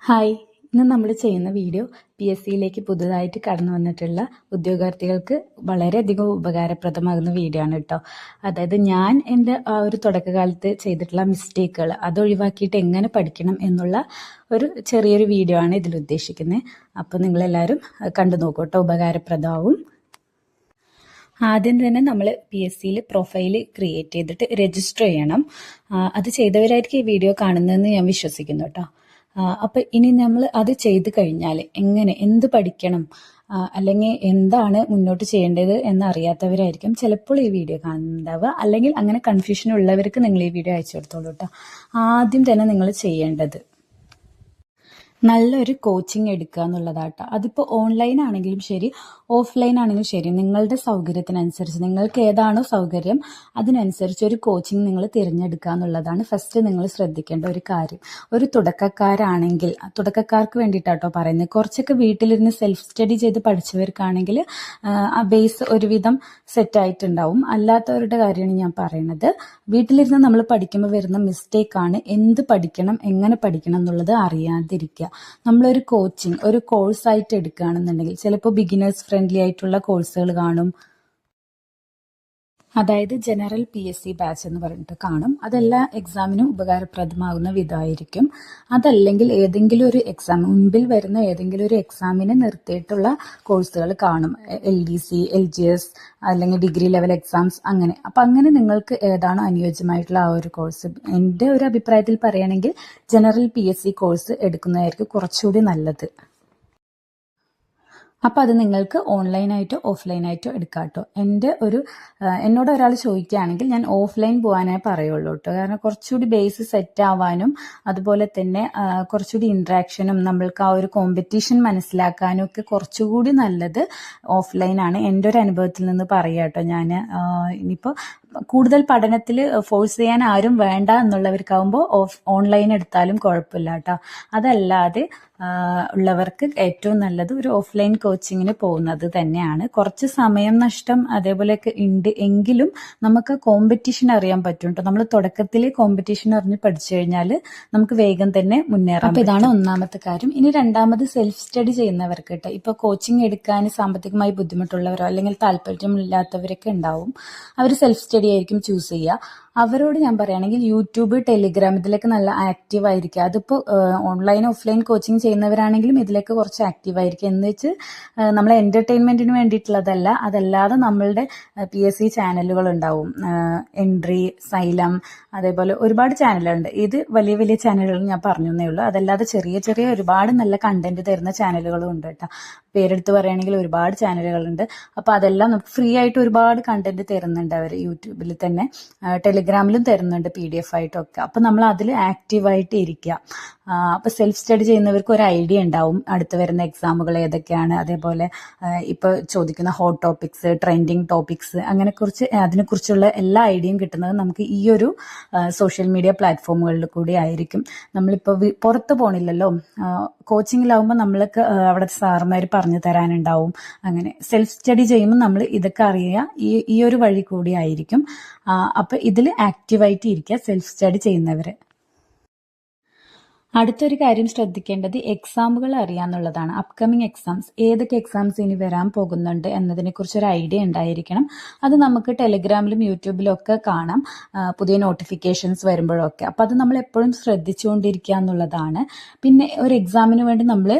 Hi, ഇന്ന് നമ്മൾ ചെയ്യുന്ന വീഡിയോ PSCയിലേക്ക് പുതുതായിട്ട് കടന്നു വന്നിട്ടുള്ള ഉദ്യോഗാർത്ഥികൾക്ക് വളരെയധികം ഉപകാരപ്രദമാകുന്ന വീഡിയോ ആണ് കേട്ടോ. അതായത് ഞാൻ എൻ്റെ ആ ഒരു തുടക്കകാലത്ത് ചെയ്തിട്ടുള്ള മിസ്റ്റേക്കുകൾ അതൊഴിവാക്കിയിട്ട് എങ്ങനെ പഠിക്കണം എന്നുള്ള ഒരു ചെറിയൊരു വീഡിയോ ആണ് ഇതിൽ ഉദ്ദേശിക്കുന്നത്. അപ്പോൾ നിങ്ങളെല്ലാവരും കണ്ടു നോക്കൂ കേട്ടോ, ഉപകാരപ്രദമാവും. ആദ്യം തന്നെ നമ്മൾ PSCയിൽ പ്രൊഫൈൽ ക്രിയേറ്റ് ചെയ്തിട്ട് രജിസ്റ്റർ ചെയ്യണം. അത് ചെയ്തവരായിരിക്കും ഈ വീഡിയോ കാണുന്നതെന്ന് ഞാൻ വിശ്വസിക്കുന്നു കേട്ടോ. അപ്പം ഇനി നമ്മൾ അത് ചെയ്ത് കഴിഞ്ഞാൽ എന്ത് പഠിക്കണം അല്ലെങ്കിൽ എന്താണ് മുന്നോട്ട് ചെയ്യേണ്ടത് എന്നറിയാത്തവരായിരിക്കും ചിലപ്പോൾ ഈ വീഡിയോ കാണുന്നുണ്ടാവുക. അല്ലെങ്കിൽ അങ്ങനെ കൺഫ്യൂഷൻ ഉള്ളവർക്ക് നിങ്ങൾ ഈ വീഡിയോ അയച്ചു കൊടുത്തോളൂ കേട്ടോ. ആദ്യം തന്നെ നിങ്ങൾ ചെയ്യേണ്ടത് നല്ലൊരു കോച്ചിങ് എടുക്കുക എന്നുള്ളതാട്ടോ. അതിപ്പോൾ ഓൺലൈൻ ആണെങ്കിലും ശരി, ഓഫ്ലൈൻ ആണെങ്കിലും ശരി, നിങ്ങളുടെ സൗകര്യത്തിനനുസരിച്ച് നിങ്ങൾക്ക് ഏതാണോ സൗകര്യം അതിനനുസരിച്ച് ഒരു കോച്ചിങ് നിങ്ങൾ തിരഞ്ഞെടുക്കുക എന്നുള്ളതാണ് ഫസ്റ്റ് നിങ്ങൾ ശ്രദ്ധിക്കേണ്ട ഒരു കാര്യം. ഒരു തുടക്കക്കാരാണെങ്കിൽ, തുടക്കക്കാർക്ക് വേണ്ടിയിട്ടാട്ടോ പറയുന്നത്. കുറച്ചൊക്കെ വീട്ടിലിരുന്ന് സെൽഫ് സ്റ്റഡി ചെയ്ത് പഠിച്ചവർക്കാണെങ്കിൽ ആ ബേസ് ഒരുവിധം സെറ്റായിട്ടുണ്ടാവും. അല്ലാത്തവരുടെ കാര്യമാണ് ഞാൻ പറയുന്നത്. വീട്ടിലിരുന്ന് നമ്മൾ പഠിക്കുമ്പോൾ വരുന്ന മിസ്റ്റേക്കാണ് എന്ത് പഠിക്കണം, എങ്ങനെ പഠിക്കണം എന്നുള്ളത് അറിയാതിരിക്കുക. നമ്മളൊരു കോച്ചിങ്, ഒരു കോഴ്സായിട്ട് എടുക്കുകയാണെന്നുണ്ടെങ്കിൽ ചിലപ്പോൾ ബിഗിനേഴ്സ് ഫ്രണ്ട്ലി ആയിട്ടുള്ള കോഴ്സുകൾ കാണും. അതായത് ജനറൽ PSC ബാച്ച് എന്ന് പറഞ്ഞിട്ട് കാണും. അതെല്ലാ എക്സാമിനും ഉപകാരപ്രദമാകുന്ന വിധമായിരിക്കും. അതല്ലെങ്കിൽ ഏതെങ്കിലും ഒരു എക്സാം, മുൻപിൽ വരുന്ന ഏതെങ്കിലും ഒരു എക്സാമിനെ നിർത്തിയിട്ടുള്ള കോഴ്സുകൾ കാണും. LDC, LGS അല്ലെങ്കിൽ ഡിഗ്രി ലെവൽ എക്സാംസ് അങ്ങനെ. അപ്പം അങ്ങനെ നിങ്ങൾക്ക് ഏതാണോ അനുയോജ്യമായിട്ടുള്ള ആ ഒരു കോഴ്സ്, എൻ്റെ ഒരു അഭിപ്രായത്തിൽ പറയുകയാണെങ്കിൽ ജനറൽ PSC കോഴ്സ് എടുക്കുന്നതായിരിക്കും കുറച്ചുകൂടി നല്ലത്. അപ്പോൾ അത് നിങ്ങൾക്ക് ഓൺലൈനായിട്ടോ ഓഫ്ലൈനായിട്ടോ എടുക്കാം കേട്ടോ. എന്നോട് ഒരാൾ ചോദിക്കുകയാണെങ്കിൽ ഞാൻ ഓഫ്ലൈൻ പോകാനേ പറയുള്ളൂ കേട്ടോ. കാരണം കുറച്ചുകൂടി ബേസ് സെറ്റ് ആവാനും അതുപോലെ തന്നെ കുറച്ചുകൂടി ഇൻട്രാക്ഷനും നമ്മൾക്ക് ആ ഒരു കോമ്പറ്റീഷൻ മനസ്സിലാക്കാനും ഒക്കെ കുറച്ചുകൂടി നല്ലത് ഓഫ്ലൈനാണ്. എൻ്റെ ഒരു അനുഭവത്തിൽ നിന്ന് പറയുക കേട്ടോ. ഞാൻ ഇനിയിപ്പോൾ കൂടുതൽ പഠനത്തിൽ ഫോഴ്സ് ചെയ്യാൻ ആരും വേണ്ട എന്നുള്ളവർക്കാവുമ്പോൾ ഓൺലൈൻ എടുത്താലും കുഴപ്പമില്ല കേട്ടോ. അതല്ലാതെ ഉള്ളവർക്ക് ഏറ്റവും നല്ലത് ഒരു ഓഫ്ലൈൻ കോച്ചിങ്ങിന് പോകുന്നത് തന്നെയാണ്. കുറച്ച് സമയം നഷ്ടം അതേപോലെയൊക്കെ ഉണ്ട് എങ്കിലും നമുക്ക് കോമ്പറ്റീഷൻ അറിയാൻ പറ്റും കേട്ടോ. നമ്മൾ തുടക്കത്തിൽ കോമ്പറ്റീഷൻ അറിഞ്ഞ് പഠിച്ചു കഴിഞ്ഞാൽ നമുക്ക് വേഗം തന്നെ മുന്നേറാം. അപ്പോൾ ഇതാണ് ഒന്നാമത്തെ കാര്യം. ഇനി രണ്ടാമത് സെൽഫ് സ്റ്റഡി ചെയ്യുന്നവർക്ക് കേട്ടോ. ഇപ്പോൾ കോച്ചിങ് എടുക്കാൻ സാമ്പത്തികമായി ബുദ്ധിമുട്ടുള്ളവരോ അല്ലെങ്കിൽ താല്പര്യമില്ലാത്തവരൊക്കെ ഉണ്ടാവും. അവർ സെൽഫ് സ്റ്റഡി ആയിരിക്കും ചൂസ് ചെയ്യുക. അവരോട് ഞാൻ പറയുകയാണെങ്കിൽ യൂട്യൂബ്, ടെലിഗ്രാം ഇതിലൊക്കെ നല്ല ആക്റ്റീവ് ആയിരിക്കുക. അതിപ്പോൾ ഓൺലൈൻ ഓഫ്ലൈൻ കോച്ചിങ് ചെയ്യുന്നവരാണെങ്കിലും ഇതിലൊക്കെ കുറച്ച് ആക്റ്റീവ് ആയിരിക്കും. എന്ന് വെച്ച് നമ്മളെ എൻ്റർടൈൻമെൻറ്റിന് വേണ്ടിയിട്ടുള്ളതല്ല. അതല്ലാതെ നമ്മളുടെ PSC ചാനലുകൾ ഉണ്ടാവും. എൻട്രി, സൈലം, അതേപോലെ ഒരുപാട് ചാനലുണ്ട്. ഇത് വലിയ വലിയ ചാനലുകൾ ഞാൻ പറഞ്ഞേ ഉള്ളൂ. അതല്ലാതെ ചെറിയ ചെറിയ ഒരുപാട് നല്ല കണ്ടന്റ് തരുന്ന ചാനലുകളും ഉണ്ട് കേട്ടോ. പേരെടുത്ത് പറയുകയാണെങ്കിൽ ഒരുപാട് ചാനലുകളുണ്ട്. അപ്പോൾ അതെല്ലാം നമുക്ക് ഫ്രീ ആയിട്ട് ഒരുപാട് കണ്ടന്റ് തരുന്നുണ്ട് അവർ. യൂട്യൂബിൽ തന്നെ ടെലിഗ്രാമിലും തരുന്നുണ്ട് PDF ആയിട്ടൊക്കെ. അപ്പം നമ്മൾ അതിൽ ആക്റ്റീവായിട്ട് ഇരിക്കുക. അപ്പോൾ സെൽഫ് സ്റ്റഡി ചെയ്യുന്നവർക്ക് ഒരു ഐഡിയ ഉണ്ടാവും അടുത്ത് വരുന്ന എക്സാമുകൾ ഏതൊക്കെയാണ്, അതേപോലെ ഇപ്പോൾ ചോദിക്കുന്ന ഹോട്ട് ടോപ്പിക്സ്, ട്രെൻഡിങ് ടോപ്പിക്സ്, അതിനെക്കുറിച്ചുള്ള എല്ലാ ഐഡിയയും കിട്ടുന്നത് നമുക്ക് ഈ ഒരു സോഷ്യൽ മീഡിയ പ്ലാറ്റ്ഫോമുകളിൽ കൂടി ആയിരിക്കും. നമ്മളിപ്പോൾ പുറത്ത് പോകണില്ലല്ലോ. കോച്ചിങ്ങിലാവുമ്പോൾ നമ്മൾക്ക് അവിടെ സാറുമാർ പറഞ്ഞു തരാനുണ്ടാവും. അങ്ങനെ സെൽഫ് സ്റ്റഡി ചെയ്യുമ്പോൾ നമ്മൾ ഇതൊക്കെ അറിയുക ഈ ഒരു വഴി കൂടി ആയിരിക്കും. അപ്പോൾ ഇതിൽ ആക്റ്റീവായിട്ട് ഇരിക്കുക സെൽഫ് സ്റ്റഡി ചെയ്യുന്നവർ. അടുത്തൊരു കാര്യം ശ്രദ്ധിക്കേണ്ടത് എക്സാമുകൾ അറിയാന്നുള്ളതാണ്. അപ്കമിങ് എക്സാംസ്, ഏതൊക്കെ എക്സാംസ് ഇനി വരാൻ പോകുന്നുണ്ട് എന്നതിനെക്കുറിച്ചൊരു ഐഡിയ ഉണ്ടായിരിക്കണം. അത് നമുക്ക് ടെലിഗ്രാമിലും യൂട്യൂബിലും ഒക്കെ കാണാം, പുതിയ നോട്ടിഫിക്കേഷൻസ് വരുമ്പോഴൊക്കെ. അപ്പോൾ അത് നമ്മൾ എപ്പോഴും ശ്രദ്ധിച്ചുകൊണ്ടിരിക്കുക എന്നുള്ളതാണ്. പിന്നെ ഒരു എക്സാമിന് വേണ്ടി നമ്മൾ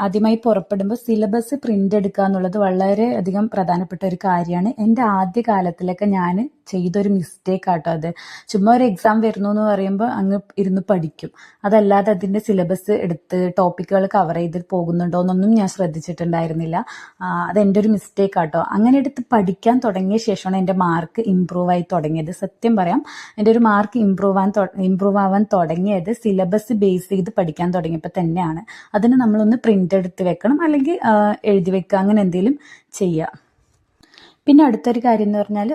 ആദ്യമായി പുറപ്പെടുമ്പോൾ സിലബസ് പ്രിന്റ് എടുക്കുക എന്നുള്ളത് വളരെ അധികം പ്രധാനപ്പെട്ട ഒരു കാര്യമാണ്. എൻ്റെ ആദ്യ കാലത്തിലൊക്കെ ഞാൻ ചെയ്തൊരു മിസ്റ്റേക്ക് ആട്ടോ അത്. ചുമ്മാ ഒരു എക്സാം വരുന്നു എന്ന് പറയുമ്പോൾ അങ്ങ് ഇരുന്ന് പഠിക്കും. അതല്ലാതെ അതിൻ്റെ സിലബസ് എടുത്ത് ടോപ്പിക്കുകൾ കവർ ചെയ്ത് പോകുന്നുണ്ടോ എന്നൊന്നും ഞാൻ ശ്രദ്ധിച്ചിട്ടുണ്ടായിരുന്നില്ല. അതെൻ്റെ ഒരു മിസ്റ്റേക്ക് ആട്ടോ. അങ്ങനെ എടുത്ത് പഠിക്കാൻ തുടങ്ങിയ ശേഷമാണ് എൻ്റെ മാർക്ക് ഇമ്പ്രൂവ് ആയി തുടങ്ങിയത്. സത്യം പറയാം, എൻ്റെ ഒരു മാർക്ക് ഇമ്പ്രൂവ് ആവാൻ തുടങ്ങിയത് സിലബസ് ബേസ് ചെയ്ത് പഠിക്കാൻ തുടങ്ങിയപ്പോൾ തന്നെയാണ്. അതിന് നമ്മളൊന്ന് പ്രിന്റ് എടുത്ത് വെക്കണം, അല്ലെങ്കിൽ എഴുതി വെക്കുക, അങ്ങനെ എന്തെങ്കിലും ചെയ്യുക. പിന്നെ അടുത്തൊരു കാര്യം എന്ന് പറഞ്ഞാൽ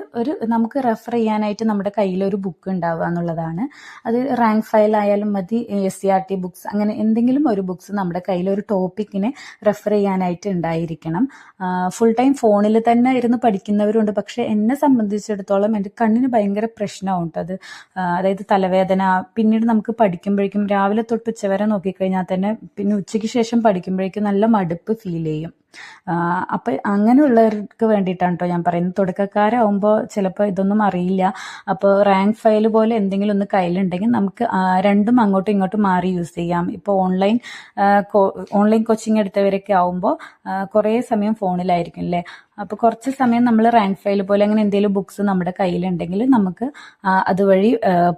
നമുക്ക് റെഫർ ചെയ്യാനായിട്ട് നമ്മുടെ കയ്യിൽ ഒരു ബുക്ക് ഉണ്ടാവുക എന്നുള്ളതാണ്. അത് റാങ്ക് ഫയൽ ആയാലും മതി, SCRT ബുക്സ്, അങ്ങനെ എന്തെങ്കിലും ഒരു ബുക്സ് നമ്മുടെ കയ്യിൽ ഒരു ടോപ്പിക്കിനെ റെഫർ ചെയ്യാനായിട്ട് ഉണ്ടായിരിക്കണം. ഫുൾ ടൈം ഫോണിൽ തന്നെ ഇരുന്ന് പഠിക്കുന്നവരുണ്ട്. പക്ഷെ എന്നെ സംബന്ധിച്ചിടത്തോളം എൻ്റെ കണ്ണിന് ഭയങ്കര പ്രശ്നമാവും കേട്ടോ അത്. അതായത് തലവേദന, പിന്നീട് നമുക്ക് പഠിക്കുമ്പോഴേക്കും രാവിലെ തൊട്ട് ഉച്ചവരെ നോക്കിക്കഴിഞ്ഞാൽ തന്നെ പിന്നെ ഉച്ചയ്ക്ക് ശേഷം പഠിക്കുമ്പോഴേക്കും നല്ല മടുപ്പ് ഫീൽ ചെയ്യും. അപ്പം അങ്ങനെയുള്ളവർക്ക് വേണ്ടിയിട്ടാണ് കേട്ടോ ഞാൻ പറയുന്നത്. തുടക്കക്കാരാകുമ്പോൾ ചിലപ്പോൾ ഇതൊന്നും അറിയില്ല. അപ്പോൾ റാങ്ക് ഫയൽ പോലെ എന്തെങ്കിലും ഒന്ന് കയ്യിലുണ്ടെങ്കിൽ നമുക്ക് രണ്ടും അങ്ങോട്ടും ഇങ്ങോട്ടും മാറി യൂസ് ചെയ്യാം. ഇപ്പോൾ ഓൺലൈൻ കോച്ചിങ് എടുത്തവരൊക്കെ ആവുമ്പോൾ കുറേ സമയം ഫോണിലായിരിക്കും അല്ലേ. അപ്പോൾ കുറച്ച് സമയം നമ്മൾ റാങ്ക് ഫയൽ പോലെ അങ്ങനെ എന്തെങ്കിലും ബുക്സ് നമ്മുടെ കയ്യിലുണ്ടെങ്കിൽ നമുക്ക് അതുവഴി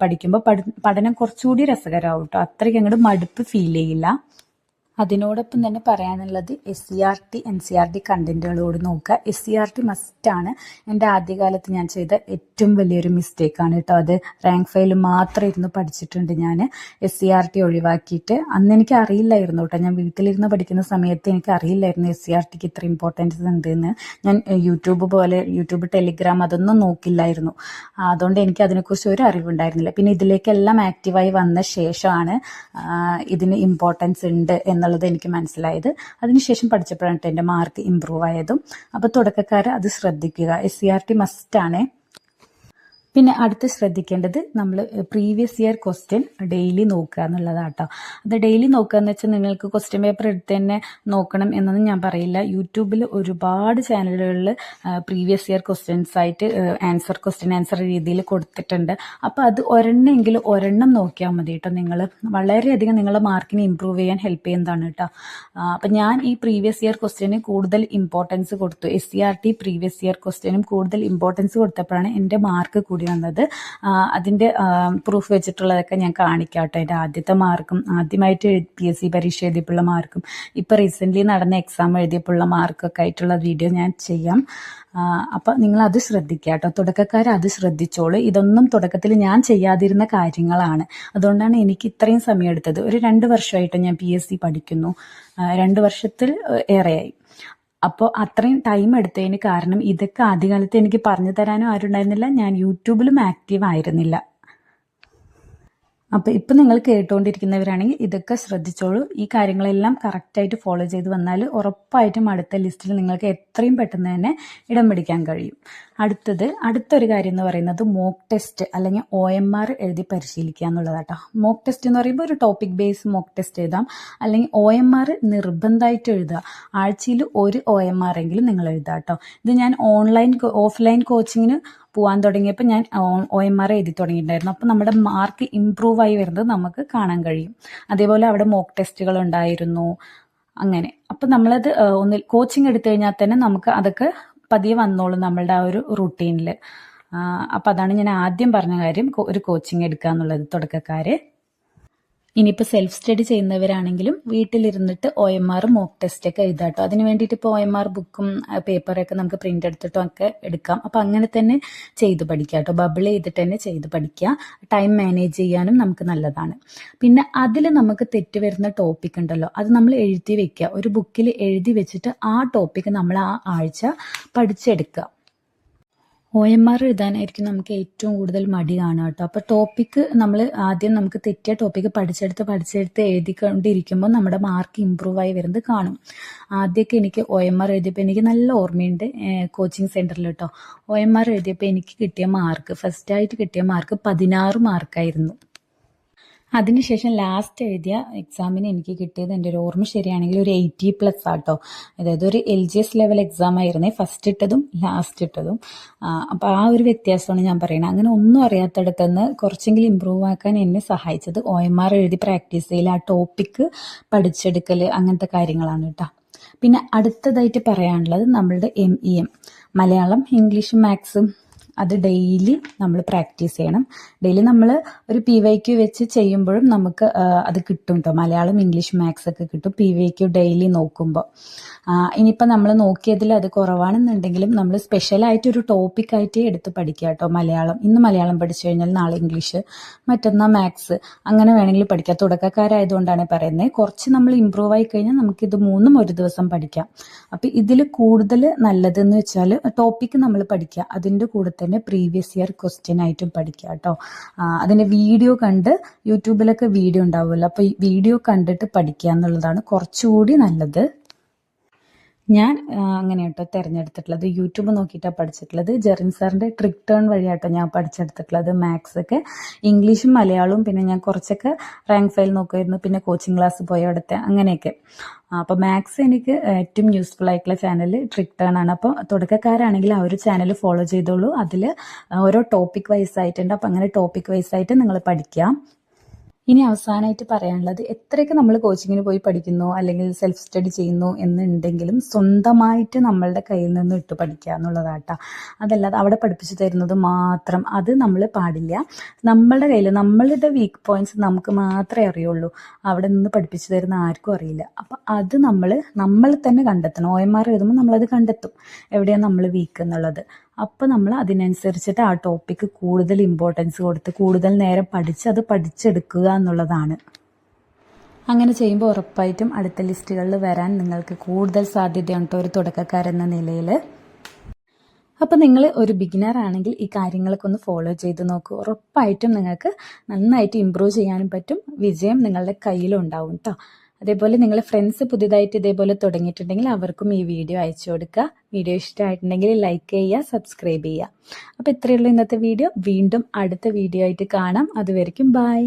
പഠിക്കുമ്പോൾ പഠനം കുറച്ചുകൂടി രസകരമാവും കേട്ടോ. അത്രയ്ക്ക് അങ്ങോട്ട് മടുപ്പ് ഫീൽ ചെയ്യില്ല. അതിനോടൊപ്പം തന്നെ പറയാനുള്ളത് SCRT NCRT കണ്ടന്റുകളോട് നോക്കുക. SCRT മസ്റ്റാണ്. എൻ്റെ ആദ്യകാലത്ത് ഞാൻ ചെയ്ത ഏറ്റവും വലിയൊരു മിസ്റ്റേക്കാണ് കേട്ടോ അത്. റാങ്ക് ഫയൽ മാത്രം ഇരുന്ന് പഠിച്ചിട്ടുണ്ട് ഞാൻ. SCRT ഒഴിവാക്കിയിട്ട്. അന്ന് എനിക്ക് അറിയില്ലായിരുന്നു കേട്ടോ, ഞാൻ വീട്ടിലിരുന്ന് പഠിക്കുന്ന സമയത്ത് എനിക്ക് അറിയില്ലായിരുന്നു SCRTക്ക് ഇത്ര ഇമ്പോർട്ടൻസ് ഉണ്ടെന്ന്. ഞാൻ യൂട്യൂബ് ടെലിഗ്രാം അതൊന്നും നോക്കില്ലായിരുന്നു. അതുകൊണ്ട് എനിക്ക് അതിനെക്കുറിച്ച് ഒരു അറിവുണ്ടായിരുന്നില്ല. പിന്നെ ഇതിലേക്കെല്ലാം ആക്റ്റീവായി വന്ന ശേഷമാണ് ഇതിന് ഇമ്പോർട്ടൻസ് ഉണ്ട് എന്നുള്ളത് എനിക്ക് മനസ്സിലായത്. അതിനുശേഷം പഠിച്ചപ്പോഴാണ് എൻ്റെ മാർക്ക് ഇമ്പ്രൂവ് ആയതും. അപ്പോൾ തുടക്കക്കാർ അത് ശ്രദ്ധിക്കുക. SCRT മസ്റ്റാണ്. പിന്നെ അടുത്ത് ശ്രദ്ധിക്കേണ്ടത് നമ്മൾ പ്രീവിയസ് ഇയർ ക്വസ്റ്റ്യൻ ഡെയിലി നോക്കുക എന്നുള്ളതാട്ടോ. അത് ഡെയിലി നോക്കുക എന്ന് വെച്ചാൽ നിങ്ങൾക്ക് ക്വസ്റ്റ്യൻ പേപ്പർ എടുത്ത് തന്നെ നോക്കണം എന്നൊന്നും ഞാൻ പറയില്ല. യൂട്യൂബിൽ ഒരുപാട് ചാനലുകളിൽ പ്രീവിയസ് ഇയർ ക്വസ്റ്റ്യൻസ് ആയിട്ട് ആൻസർ രീതിയിൽ കൊടുത്തിട്ടുണ്ട്. അപ്പോൾ അത് ഒരെണ്ണം നോക്കിയാൽ മതി കേട്ടോ. നിങ്ങൾ വളരെയധികം നിങ്ങളുടെ മാർക്കിനെ ഇമ്പ്രൂവ് ചെയ്യാൻ ഹെൽപ്പ് ചെയ്യുന്നതാണ് കേട്ടോ. അപ്പം ഞാൻ ഈ പ്രീവിയസ് ഇയർ ക്വസ്റ്റ്യന് കൂടുതൽ ഇമ്പോർട്ടൻസ് കൊടുത്തു. SCRT പ്രീവിയസ് ഇയർ ക്വസ്റ്റ്യനും കൂടുതൽ ഇമ്പോർട്ടൻസ് കൊടുത്തപ്പോഴാണ് എൻ്റെ മാർക്ക് കൂടി വന്നത്. അതിൻ്റെ പ്രൂഫ് വെച്ചിട്ടുള്ളതൊക്കെ ഞാൻ കാണിക്കാം കേട്ടോ. എൻ്റെ ആദ്യത്തെ മാർക്കും ആദ്യമായിട്ട് PSC പരീക്ഷ എഴുതിയപ്പോഴുള്ള മാർക്കും ഇപ്പം റീസെൻ്റ്ലി നടന്ന എക്സാം എഴുതിയപ്പോഴുള്ള മാർക്കൊക്കെ ആയിട്ടുള്ള വീഡിയോ ഞാൻ ചെയ്യാം. അപ്പം നിങ്ങളത് ശ്രദ്ധിക്കുക കേട്ടോ. തുടക്കക്കാർ അത് ശ്രദ്ധിച്ചോളൂ. ഇതൊന്നും തുടക്കത്തിൽ ഞാൻ ചെയ്യാതിരുന്ന കാര്യങ്ങളാണ്. അതുകൊണ്ടാണ് എനിക്ക് ഇത്രയും സമയം എടുത്തത്. ഒരു 2 വർഷമായിട്ട് ഞാൻ PSC പഠിക്കുന്നു. 2 വർഷത്തിൽ ഏറെയായി. അപ്പോൾ അത്രയും ടൈം എടുത്തതിന് കാരണം ഇതൊക്കെ ആദ്യകാലത്ത് എനിക്ക് പറഞ്ഞു തരാനും ആരുണ്ടായിരുന്നില്ല. ഞാൻ യൂട്യൂബിലും ആക്റ്റീവ് ആയിരുന്നില്ല. അപ്പോൾ ഇപ്പം നിങ്ങൾ കേട്ടുകൊണ്ടിരിക്കുന്നവരാണെങ്കിൽ ഇതൊക്കെ ശ്രദ്ധിച്ചോളൂ. ഈ കാര്യങ്ങളെല്ലാം കറക്റ്റായിട്ട് ഫോളോ ചെയ്ത് വന്നാൽ ഉറപ്പായിട്ടും അടുത്ത ലിസ്റ്റിൽ നിങ്ങൾക്ക് എത്രയും പെട്ടെന്ന് തന്നെ ഇടം പിടിക്കാൻ കഴിയും. അടുത്തൊരു കാര്യം എന്ന് പറയുന്നത് മോക്ക് ടെസ്റ്റ് അല്ലെങ്കിൽ OMR എഴുതി പരിശീലിക്കുക എന്നുള്ളതാട്ടോ. മോക്ക് ടെസ്റ്റ് എന്ന് പറയുമ്പോൾ ഒരു ടോപ്പിക് ബേസ് മോക്ക് ടെസ്റ്റ് എഴുതാം, അല്ലെങ്കിൽ OMR നിർബന്ധമായിട്ട് എഴുതുക. ആഴ്ചയിൽ ഒരു OMR എങ്കിലും നിങ്ങൾ എഴുതുക കേട്ടോ. ഇത് ഞാൻ ഓഫ്ലൈൻ കോച്ചിങ്ങിന് പോകാൻ തുടങ്ങിയപ്പോൾ ഞാൻ OMR എഴുതി തുടങ്ങിയിട്ടുണ്ടായിരുന്നു. അപ്പോൾ നമ്മുടെ മാർക്ക് ഇമ്പ്രൂവ് ആയി വരുന്നത് നമുക്ക് കാണാൻ കഴിയും. അതേപോലെ അവിടെ മോക്ക് ടെസ്റ്റുകൾ ഉണ്ടായിരുന്നു. അങ്ങനെ അപ്പോൾ നമ്മളത് കോച്ചിങ് എടുത്തു കഴിഞ്ഞാൽ തന്നെ നമുക്ക് അതൊക്കെ പതിയെ വന്നോളും നമ്മളുടെ ആ ഒരു റൂട്ടീനിൽ. അപ്പം അതാണ് ഞാൻ ആദ്യം പറഞ്ഞ കാര്യം, ഒരു കോച്ചിങ് എടുക്കുക എന്നുള്ളത് തുടക്കക്കാരെ. ഇനിയിപ്പോൾ സെൽഫ് സ്റ്റഡി ചെയ്യുന്നവരാണെങ്കിലും വീട്ടിലിരുന്നിട്ട് OMR മോക്ക് ടെസ്റ്റ് ഒക്കെ എഴുതാട്ടോ. അതിന് വേണ്ടിയിട്ട് ഇപ്പോൾ OMR ബുക്കും പേപ്പറൊക്കെ നമുക്ക് പ്രിന്റ് എടുത്തിട്ടും ഒക്കെ എടുക്കാം. അപ്പം അങ്ങനെ തന്നെ ചെയ്ത് പഠിക്കുക കേട്ടോ. ബബിൾ ചെയ്തിട്ട് തന്നെ ചെയ്ത് പഠിക്കുക. ടൈം മാനേജ് ചെയ്യാനും നമുക്ക് നല്ലതാണ്. പിന്നെ അതിൽ നമുക്ക് തെറ്റ് വരുന്ന ടോപ്പിക് ഉണ്ടല്ലോ, അത് നമ്മൾ എഴുതി വെക്കുക. ഒരു ബുക്കിൽ എഴുതി വെച്ചിട്ട് ആ ടോപ്പിക് നമ്മൾ ആ ആഴ്ച പഠിച്ചെടുക്കുക. OMR എഴുതാനായിരിക്കും നമുക്ക് ഏറ്റവും കൂടുതൽ മടി കാണുക കേട്ടോ. അപ്പോൾ നമുക്ക് തെറ്റിയ ടോപ്പിക്ക് പഠിച്ചെടുത്ത് എഴുതിക്കൊണ്ടിരിക്കുമ്പോൾ നമ്മുടെ മാർക്ക് ഇമ്പ്രൂവ് ആയി വരുന്നത് കാണും. ആദ്യമൊക്കെ എനിക്ക് OMR എഴുതിയപ്പോൾ എനിക്ക് നല്ല ഓർമ്മയുണ്ട്. കോച്ചിങ് സെൻറ്ററിൽ കേട്ടോ OMR എഴുതിയപ്പോൾ എനിക്ക് കിട്ടിയ മാർക്ക്, ഫസ്റ്റായിട്ട് കിട്ടിയ മാർക്ക് 16 മാർക്കായിരുന്നു. അതിനുശേഷം ലാസ്റ്റ് എഴുതിയ എക്സാമിന് എനിക്ക് കിട്ടിയത്, എൻ്റെ ഒരു ഓർമ്മ ശരിയാണെങ്കിൽ, ഒരു 80+ ആട്ടോ. അതായത് ഒരു LGS ലെവൽ എക്സാം ആയിരുന്നേ, ഫസ്റ്റ് ഇട്ടതും ലാസ്റ്റ് ഇട്ടതും. അപ്പോൾ ആ ഒരു വ്യത്യാസമാണ് ഞാൻ പറയുന്നത്. അങ്ങനെ ഒന്നും അറിയാത്തടത്തുനിന്ന് കുറച്ചെങ്കിലും ഇമ്പ്രൂവ് ആക്കാൻ എന്നെ സഹായിച്ചത് OMR എഴുതി പ്രാക്ടീസ് ചെയ്യൽ, ആ ടോപ്പിക്ക് പഠിച്ചെടുക്കൽ, അങ്ങനത്തെ കാര്യങ്ങളാണ് കേട്ടോ. പിന്നെ അടുത്തതായിട്ട് പറയാനുള്ളത് നമ്മളുടെ MEM, മലയാളം, ഇംഗ്ലീഷ്, മാത്സും അത് ഡെയിലി നമ്മൾ പ്രാക്ടീസ് ചെയ്യണം. ഡെയിലി നമ്മൾ ഒരു PYQ വെച്ച് ചെയ്യുമ്പോഴും നമുക്ക് അത് കിട്ടും കേട്ടോ. മലയാളം, ഇംഗ്ലീഷ്, മാത്സ് ഒക്കെ കിട്ടും PYQ ഡെയിലി നോക്കുമ്പോൾ. ഇനിയിപ്പോൾ നമ്മൾ നോക്കിയതിൽ അത് കുറവാണെന്നുണ്ടെങ്കിലും നമ്മൾ സ്പെഷ്യലായിട്ടൊരു ടോപ്പിക്കായിട്ട് എടുത്ത് പഠിക്കുക കേട്ടോ. മലയാളം ഇന്ന് മലയാളം പഠിച്ചു കഴിഞ്ഞാൽ നാളെ ഇംഗ്ലീഷ്, മറ്റന്നാൾ മാത്സ്, അങ്ങനെ വേണമെങ്കിൽ പഠിക്കാം. തുടക്കക്കാരായതുകൊണ്ടാണ് പറയുന്നത്. കുറച്ച് നമ്മൾ ഇമ്പ്രൂവ് ആയി കഴിഞ്ഞാൽ നമുക്കിത് 3ഉം ഒരു ദിവസം പഠിക്കാം. അപ്പം ഇതിൽ കൂടുതൽ നല്ലതെന്ന് വെച്ചാൽ ടോപ്പിക്ക് നമ്മൾ പഠിക്കുക, അതിൻ്റെ കൂടെ തന്നെ പ്രീവിയസ് ഇയർ ക്വസ്റ്റ്യൻ ആയിട്ടും പഠിക്കുക കേട്ടോ. അതിൻ്റെ വീഡിയോ കണ്ട്, യൂട്യൂബിലൊക്കെ വീഡിയോ ഉണ്ടാവുമല്ലോ, അപ്പോൾ ഈ വീഡിയോ കണ്ടിട്ട് പഠിക്കുക എന്നുള്ളതാണ് കുറച്ചുകൂടി നല്ലത്. ഞാൻ അങ്ങനെ കേട്ടോ തിരഞ്ഞെടുത്തിട്ടുള്ളത്. യൂട്യൂബ് നോക്കിയിട്ടാണ് പഠിച്ചിട്ടുള്ളത്. ജെറിൻ സാറിൻ്റെ ട്രിക്ക് ടേൺ വഴിയാട്ടോ ഞാൻ പഠിച്ചെടുത്തിട്ടുള്ളത്. മാത്സ് ഒക്കെ, ഇംഗ്ലീഷും മലയാളവും, പിന്നെ ഞാൻ കുറച്ചൊക്കെ റാങ്ക് ഫയൽ നോക്കുമായിരുന്നു, പിന്നെ കോച്ചിങ് ക്ലാസ് പോയ അവിടുത്തെ, അങ്ങനെയൊക്കെ. അപ്പോൾ മാത്സ് എനിക്ക് ഏറ്റവും യൂസ്ഫുൾ ആയിട്ടുള്ള ചാനൽ ട്രിക്ക് ടേൺ ആണ്. അപ്പോൾ തുടക്കക്കാരാണെങ്കിൽ ആ ഒരു ചാനൽ ഫോളോ ചെയ്തോളൂ. അതിൽ ഓരോ ടോപ്പിക് വൈസ് ആയിട്ടുണ്ട്. അപ്പോൾ അങ്ങനെ ടോപ്പിക് വൈസ് ആയിട്ട് നിങ്ങൾ പഠിക്കാം. ഇനി അവസാനമായിട്ട് പറയാനുള്ളത്, എത്രയൊക്കെ നമ്മൾ കോച്ചിങ്ങിന് പോയി പഠിക്കുന്നു അല്ലെങ്കിൽ സെൽഫ് സ്റ്റഡി ചെയ്യുന്നു എന്നുണ്ടെങ്കിലും സ്വന്തമായിട്ട് നമ്മളുടെ കയ്യിൽ നിന്ന് ഇട്ട് പഠിക്കുക എന്നുള്ളതാട്ടോ. അതല്ലാതെ അവിടെ പഠിപ്പിച്ചു തരുന്നത് മാത്രം അത് നമ്മൾ പാടില്ല. നമ്മളുടെ കയ്യിൽ നമ്മളുടെ വീക്ക് പോയിന്റ്സ് നമുക്ക് മാത്രമേ അറിയുള്ളൂ. അവിടെ നിന്ന് പഠിപ്പിച്ചു തരുന്ന ആർക്കും അറിയില്ല. അപ്പം അത് നമ്മൾ തന്നെ കണ്ടെത്തണം. OMR എഴുതുമ്പോൾ നമ്മളത് കണ്ടെത്തും എവിടെയാണ് നമ്മൾ വീക്ക് എന്നുള്ളത്. അപ്പോൾ നമ്മൾ അതിനനുസരിച്ചിട്ട് ആ ടോപ്പിക്ക് കൂടുതൽ ഇമ്പോർട്ടൻസ് കൊടുത്ത് കൂടുതൽ നേരം പഠിച്ച് അത് പഠിച്ചെടുക്കുക എന്നുള്ളതാണ്. അങ്ങനെ ചെയ്യുമ്പോൾ ഉറപ്പായിട്ടും അടുത്ത ലിസ്റ്റുകളിൽ വരാൻ നിങ്ങൾക്ക് കൂടുതൽ സാധ്യതയുണ്ട് ഒരു തുടക്കക്കാരെന്ന നിലയിൽ. അപ്പോൾ നിങ്ങൾ ഒരു ബിഗിനർ ആണെങ്കിൽ ഈ കാര്യങ്ങളൊക്കെ ഒന്ന് ഫോളോ ചെയ്ത് നോക്കൂ. ഉറപ്പായിട്ടും നിങ്ങൾക്ക് നന്നായിട്ട് ഇമ്പ്രൂവ് ചെയ്യാനും പറ്റും. വിജയം നിങ്ങളുടെ കയ്യിലുണ്ടാവും കേട്ടോ. അതേപോലെ നിങ്ങളെ ഫ്രണ്ട്സ് പുതിയതായിട്ട് ഇതേപോലെ തുടങ്ങിയിട്ടുണ്ടെങ്കിൽ അവർക്കും ഈ വീഡിയോ അയച്ചു കൊടുക്കുക. വീഡിയോ ഇഷ്ടമായിട്ടുണ്ടെങ്കിൽ ലൈക്ക് ചെയ്യുക, സബ്സ്ക്രൈബ് ചെയ്യുക. അപ്പോൾ ഇത്രയേ ഉള്ളൂ ഇന്നത്തെ വീഡിയോ. വീണ്ടും അടുത്ത വീഡിയോ ആയിട്ട് കാണാം. അതുവരെയ്ക്കും ബൈ.